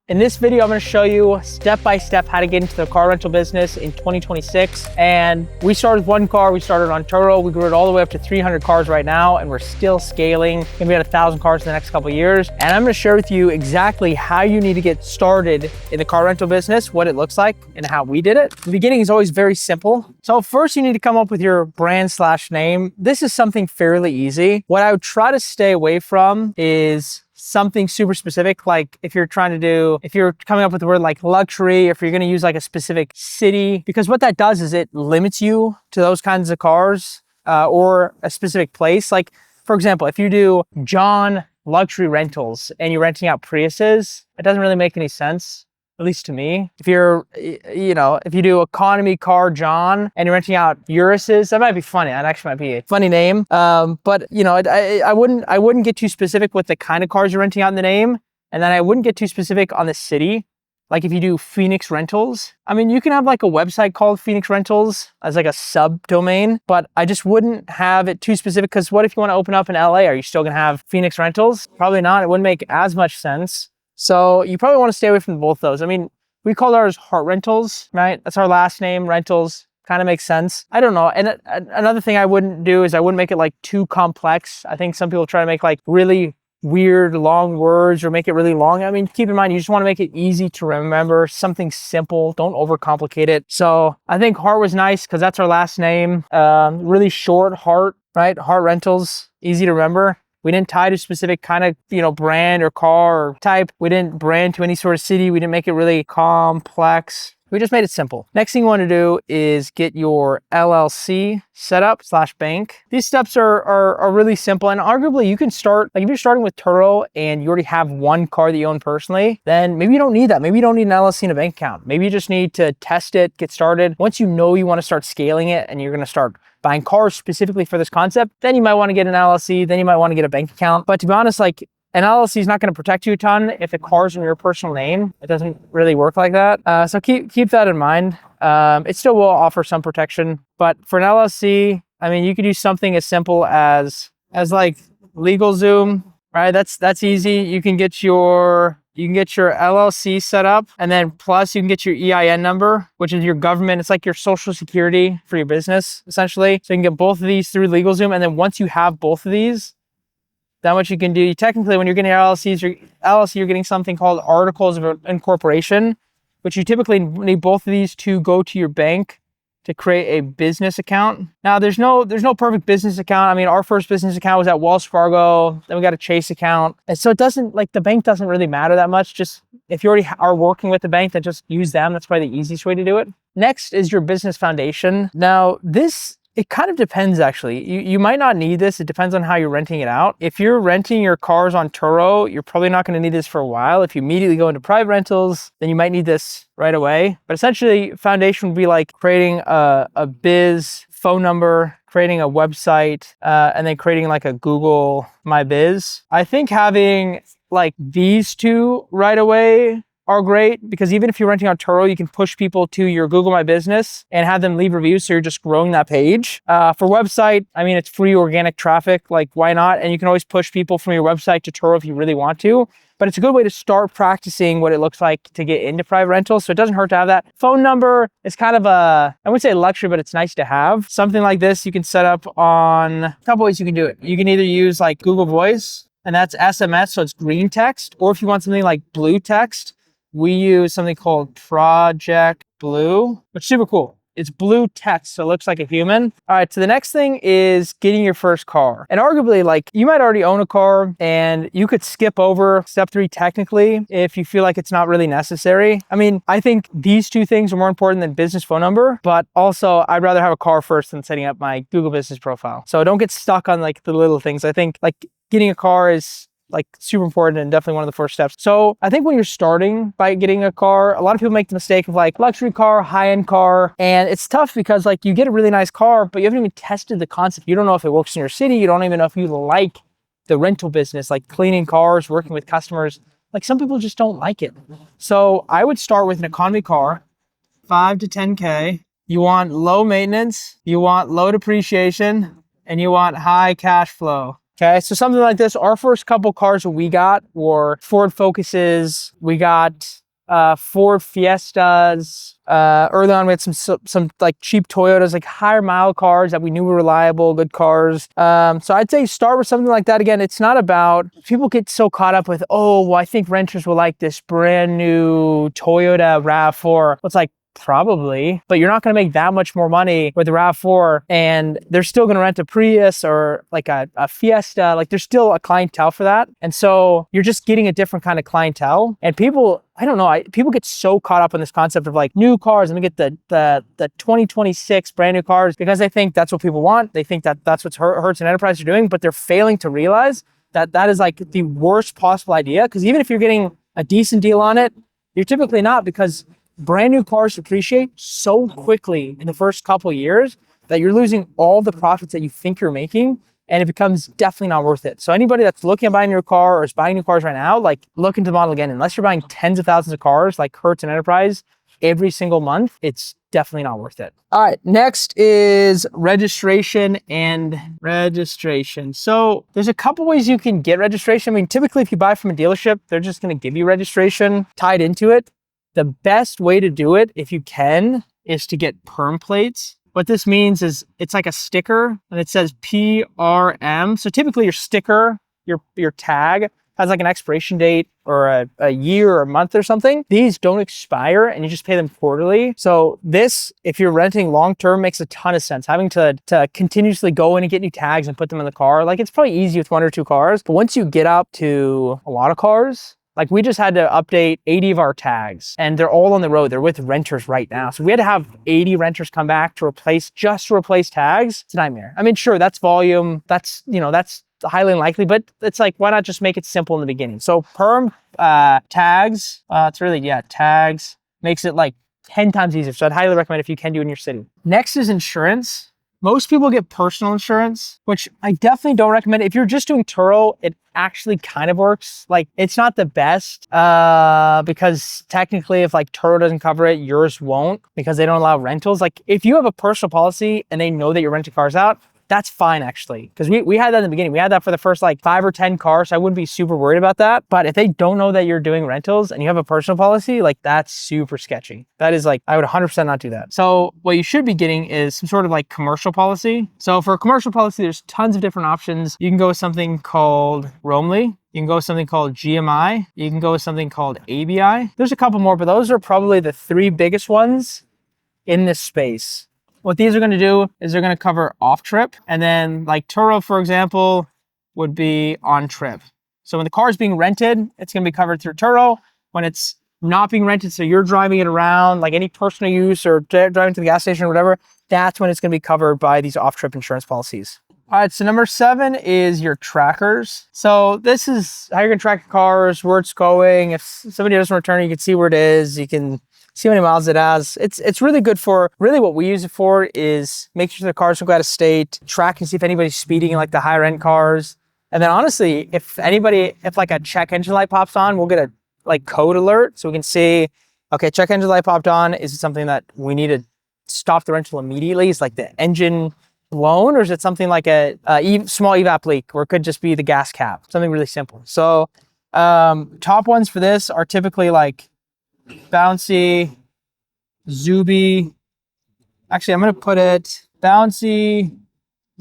In this video, I'm going to show you step-by-step how to get into the car rental business in 2026. And we started with one car. We started on Turo. We grew it all the way up to 300 cars right now, and we're still scaling. Going to be at 1,000 cars in the next couple of years. And I'm going to share with you exactly how you need to get started in the car rental business, what it looks like, and how we did it. The beginning is always very simple. So first, you need to come up with your brand/name. This is something fairly easy. What I would try to stay away from is something super specific, like if you're coming up with the word like luxury, if you're going to use like a specific city, because what that does is it limits you to those kinds of cars or a specific place. Like, for example, if you do John Luxury Rentals and you're renting out Priuses, it doesn't really make any sense, at least to me. If you do Economy Car John and you're renting out Uruses, that might be funny. That actually might be a funny name. But I wouldn't get too specific with the kind of cars you're renting out in the name. And then I wouldn't get too specific on the city. Like if you do Phoenix Rentals, I mean, you can have like a website called Phoenix Rentals as like a subdomain, but I just wouldn't have it too specific, because what if you want to open up in LA? Are you still going to have Phoenix Rentals? Probably not. It wouldn't make as much sense. So you probably want to stay away from both those. I mean, we call ours Heart Rentals, right? That's our last name, Rentals. Kind of makes sense. I don't know. And another thing I wouldn't do is I wouldn't make it like too complex. I think some people try to make like really weird long words or make it really long. I mean, keep in mind, you just want to make it easy to remember, something simple. Don't overcomplicate it. So I think Heart was nice because that's our last name. Really short, Heart, right? Heart Rentals, easy to remember. We didn't tie to a specific kind of, brand or car or type. We didn't brand to any sort of city. We didn't make it really complex. We just made it simple. Next thing you want to do is get your LLC set up /bank. These steps are really simple, and arguably you can start, like if you're starting with Turo and you already have one car that you own personally, then maybe you don't need that. Maybe you don't need an LLC and a bank account. Maybe you just need to test it, get started. Once you know you want to start scaling it and you're going to start buying cars specifically for this concept, then you might want to get an LLC, then you might want to get a bank account. But to be honest, like an LLC is not going to protect you a ton if the car's in your personal name. It doesn't really work like that. So keep that in mind. It still will offer some protection, but for an LLC, I mean, you could do something as simple as like LegalZoom, right? That's easy. You can get your LLC set up, and then plus you can get your EIN number, which is your government. It's like your social security for your business, essentially. So you can get both of these through LegalZoom. And then once you have both of these, then what you can do, technically when you're getting your LLC, you're getting something called Articles of Incorporation, which you typically need both of these to go to your bank to create a business account. Now there's no perfect business account. I mean, our first business account was at Wells Fargo, then we got a Chase account. And so the bank doesn't really matter that much. Just if you already are working with the bank, then just use them. That's probably the easiest way to do it. Next is your business foundation. Now it kind of depends actually. You might not need this. It depends on how you're renting it out. If you're renting your cars on Turo, you're probably not going to need this for a while. If you immediately go into private rentals, then you might need this right away. But essentially, foundation would be like creating a biz phone number, creating a website, and then creating like a Google My Biz. I think having like these two right away are great, because even if you're renting on Turo, you can push people to your Google My Business and have them leave reviews, so you're just growing that page. For website, I mean, it's free organic traffic, like why not? And you can always push people from your website to Turo if you really want to, but it's a good way to start practicing what it looks like to get into private rentals, so it doesn't hurt to have that. Phone number is kind of I wouldn't say luxury, but it's nice to have. Something like this you can set up on a couple ways you can do it. You can either use like Google Voice, and that's SMS, so it's green text, or if you want something like blue text, we use something called Project Blue, which is super cool. It's blue text, so it looks like a human. All right, so the next thing is getting your first car. And arguably, like, you might already own a car and you could skip over step 3 technically if you feel like it's not really necessary. I mean, I think these two things are more important than business phone number, but also I'd rather have a car first than setting up my Google business profile. So don't get stuck on like the little things. I think like getting a car is like super important and definitely one of the first steps. So I think when you're starting by getting a car, a lot of people make the mistake of like luxury car, high-end car. And it's tough because like you get a really nice car, but you haven't even tested the concept. You don't know if it works in your city. You don't even know if you like the rental business, like cleaning cars, working with customers. Like some people just don't like it. So I would start with an economy car, 5 to 10K. You want low maintenance, you want low depreciation, and you want high cash flow. Okay, so something like this, our first couple cars that we got were Ford Focuses, we got Ford Fiestas. Early on, we had some like cheap Toyotas, like higher mile cars that we knew were reliable, good cars. So I'd say start with something like that. Again, it's not about, people get so caught up with, oh, well, I think renters will like this brand new Toyota RAV4. Well, it's like, probably, but you're not going to make that much more money with the RAV4, and they're still going to rent a Prius or like a Fiesta. Like there's still a clientele for that. And so you're just getting a different kind of clientele. And people, I don't know, people get so caught up in this concept of like new cars. Let me get the 2026 brand new cars, because they think that's what people want. They think that that's what Hertz and Enterprise are doing, but they're failing to realize that that is like the worst possible idea. Because even if you're getting a decent deal on it, you're typically not, because brand new cars depreciate so quickly in the first couple of years that you're losing all the profits that you think you're making, and it becomes definitely not worth it. So anybody that's looking at buying your car or is buying new cars right now, like look into the model again. Unless you're buying tens of thousands of cars like Hertz and Enterprise every single month, it's definitely not worth it. All right, next is registration and registration. So there's a couple ways you can get registration. I mean, typically if you buy from a dealership, they're just gonna give you registration tied into it. The best way to do it, if you can, is to get perm plates. What this means is it's like a sticker and it says PRM. So typically your sticker, your tag has like an expiration date or a year or a month or something. These don't expire and you just pay them quarterly. So this, if you're renting long-term, makes a ton of sense. Having to continuously go in and get new tags and put them in the car, like it's probably easy with 1 or 2 cars. But once you get up to a lot of cars, like we just had to update 80 of our tags and they're all on the road. They're with renters right now. So we had to have 80 renters come back to replace tags. It's a nightmare. I mean, sure, that's volume. That's highly unlikely, but it's like, why not just make it simple in the beginning? So perm tags, tags makes it like 10 times easier. So I'd highly recommend if you can do it in your city. Next is insurance. Most people get personal insurance, which I definitely don't recommend. If you're just doing Turo, it actually kind of works. Like it's not the best because technically if like Turo doesn't cover it, yours won't, because they don't allow rentals. Like if you have a personal policy and they know that you're renting cars out, that's fine actually. Because we had that in the beginning. We had that for the first like 5 or 10 cars. So I wouldn't be super worried about that. But if they don't know that you're doing rentals and you have a personal policy, like that's super sketchy. That is like, I would 100% not do that. So what you should be getting is some sort of like commercial policy. So for a commercial policy, there's tons of different options. You can go with something called Roamly. You can go with something called GMI. You can go with something called ABI. There's a couple more, but those are probably the 3 biggest ones in this space. What these are going to do is they're going to cover off trip. And then like Turo, for example, would be on trip. So when the car is being rented, it's going to be covered through Turo. When it's not being rented, so you're driving it around, like any personal use or driving to the gas station or whatever, that's when it's going to be covered by these off trip insurance policies. All right, so number 7 is your trackers. So this is how you're going to track your cars, where it's going. If somebody doesn't return, you can see where it is. You can see how many miles it has. It's really good for, really what we use it for is make sure the cars don't go out of state, track and see if anybody's speeding in like the higher end cars. And then honestly, if like a check engine light pops on, we'll get a like code alert so we can see, okay, check engine light popped on. Is it something that we need to stop the rental immediately? Is like the engine blown, or is it something like a small evap leak, or it could just be the gas cap, something really simple. So top ones for this are typically like Bouncy, Zuby. Actually, I'm going to put it Bouncy,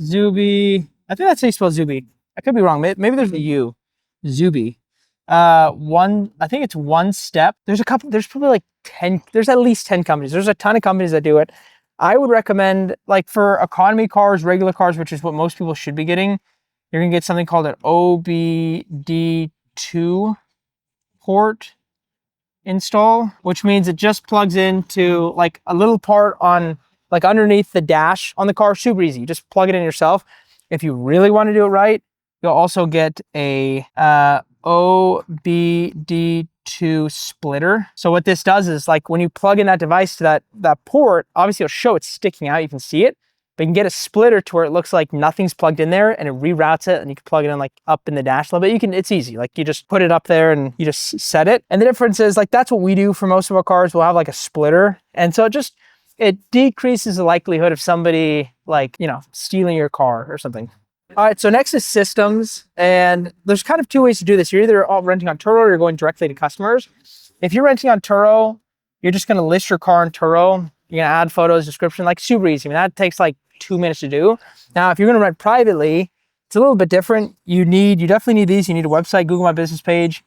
Zuby. I think that's how you spell Zuby. I could be wrong. Maybe there's a U. Zuby. I think it's One Step. There's probably like 10, there's at least 10 companies. There's a ton of companies that do it. I would recommend, like for economy cars, regular cars, which is what most people should be getting, you're going to get something called an OBD2 port install, which means it just plugs into like a little part on like underneath the dash on the car. Super easy. You just plug it in yourself. If you really want to do it right, you'll also get a OBD2 splitter. So what this does is like when you plug in that device to that port, obviously it'll show it's sticking out. You can see it, but you can get a splitter to where it looks like nothing's plugged in there and it reroutes it, and you can plug it in like up in the dash a little bit. It's easy. Like you just put it up there and you just set it. And the difference is like, that's what we do for most of our cars. We'll have like a splitter. And so it decreases the likelihood of somebody like, stealing your car or something. All right, so next is systems. And there's kind of two ways to do this. You're either all renting on Turo or you're going directly to customers. If you're renting on Turo, you're just gonna list your car on Turo. You're gonna add photos, description, like super easy. I mean, that takes like 2 minutes to do. Now, if you're gonna rent privately, it's a little bit different. You definitely need these. You need a website, Google My Business page.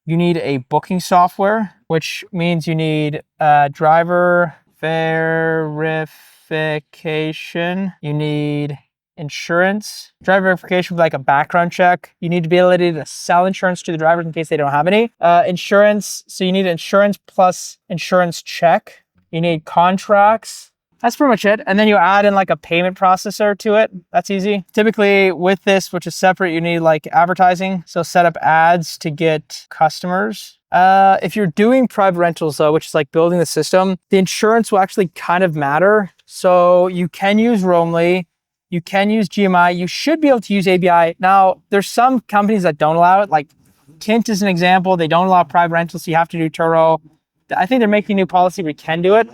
You need a booking software, which means you need driver verification. You need insurance, driver verification with like a background check. You need to be able to sell insurance to the drivers in case they don't have any. Insurance, so you need insurance plus insurance check. You need contracts. That's pretty much it. And then you add in like a payment processor to it. That's easy. Typically with this, which is separate, you need like advertising. So set up ads to get customers. If you're doing private rentals though, which is like building the system, the insurance will actually kind of matter. So you can use Roamly, you can use GMI, you should be able to use ABI. Now, there's some companies that don't allow it, like Tint is an example. They don't allow private rentals, so you have to do Turo. I think they're making a new policy where you can do it.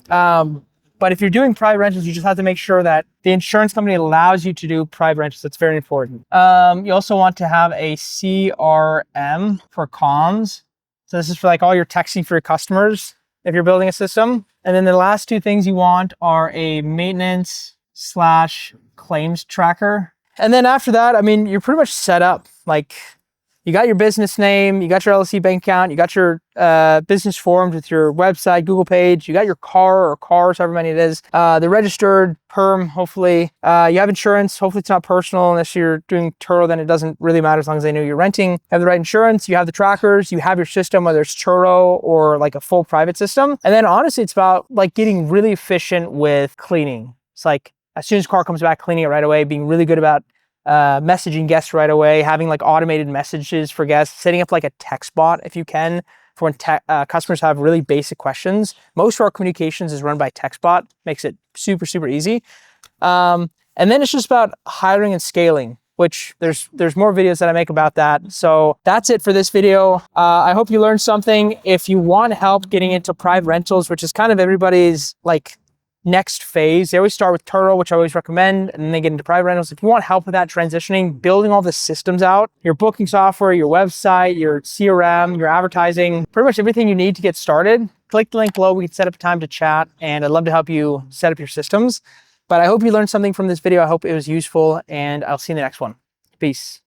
But if you're doing private rentals, you just have to make sure that the insurance company allows you to do private rentals. That's very important. You also want to have a CRM for comms. So this is for like all your texting for your customers if you're building a system. And then the last two things you want are a maintenance/claims tracker. And then after that, I mean, you're pretty much set up. Like, you got your business name, you got your LLC bank account, you got your business forms with your website, Google page, you got your car or cars, however many it is. They're registered, perm, hopefully. You have insurance. Hopefully it's not personal. Unless you're doing Turo, then it doesn't really matter as long as they know you're renting. You have the right insurance, you have the trackers, you have your system, whether it's Turo or like a full private system. And then honestly, it's about like getting really efficient with cleaning. It's like as soon as the car comes back, cleaning it right away, being really good about messaging guests right away, having like automated messages for guests, setting up like a text bot if you can for when customers have really basic questions. Most of our communications is run by text bot, makes it super, super easy. And then it's just about hiring and scaling, which there's more videos that I make about that. So that's it for this video. I hope you learned something. If you want help getting into private rentals, which is kind of everybody's like next phase, they always start with Turo, which I always recommend, and then they get into private rentals. If you want help with that transitioning, building all the systems out, your booking software, your website, your CRM, your advertising, pretty much everything you need to get started, click the link below. We can set up a time to chat, and I'd love to help you set up your systems. But I hope you learned something from this video. I hope it was useful, and I'll see you in the next one. Peace.